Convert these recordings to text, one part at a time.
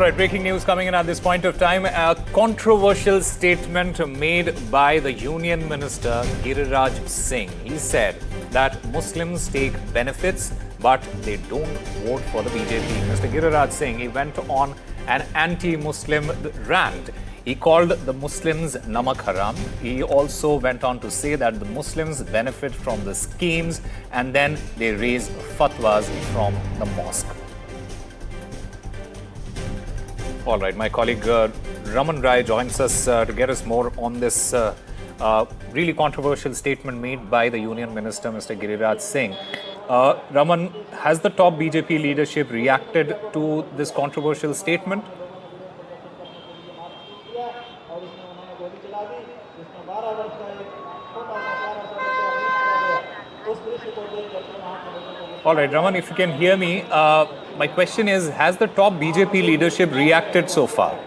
Right, breaking news coming in at this point of time. A controversial statement made by the Union Minister Giriraj Singh. He said that Muslims take benefits but they don't vote for the BJP. Mr. Giriraj Singh, he went on an anti-Muslim rant. He called the Muslims Namak Haram. He also went on to say that the Muslims benefit from the schemes and then they raise fatwas from the mosque. All right, my colleague Raman Rai joins us to get us more on this really controversial statement made by the Union Minister, Mr. Giriraj Singh. Raman, has the top BJP leadership reacted to this controversial statement? All right, Raman, if you can hear me, my question is, has the top BJP leadership reacted so far?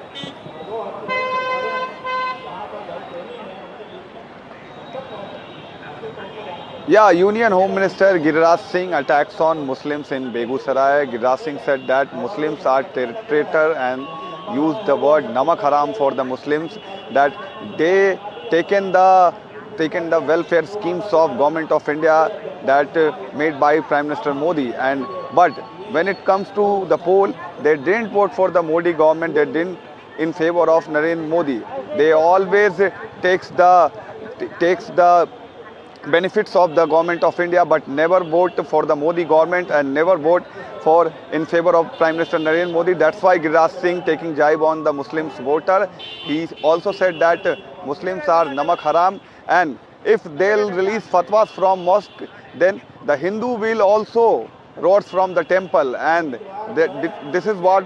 Yeah, Union Home Minister Giriraj Singh attacks on Muslims in Begusarai. Giriraj Singh said that Muslims are traitor and used the word Namak Haram for the Muslims, that they taken the welfare schemes of Government of India that made by Prime Minister Modi, but when it comes to the poll, they didn't vote for the Modi government. They didn't in favor of Narendra Modi. They always takes the benefits of the Government of India, but never vote for the Modi government and never vote in favor of Prime Minister Narendra Modi. That's why Giriraj Singh taking jibe on the Muslims voter. He also said that Muslims are Namak Haram, and if they'll release fatwas from mosque, then the Hindu will also roars from the temple. And this is what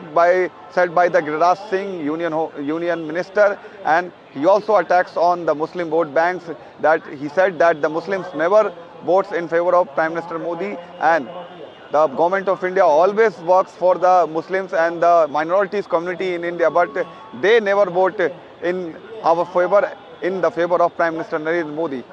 said by the Giriraj Singh, Union Minister. And he also attacks on the Muslim vote banks, that he said that the Muslims never votes in favor of Prime Minister Modi, and the Government of India always works for the Muslims and the minorities community in India, but they never vote in our favor, in the favor of Prime Minister Narendra Modi.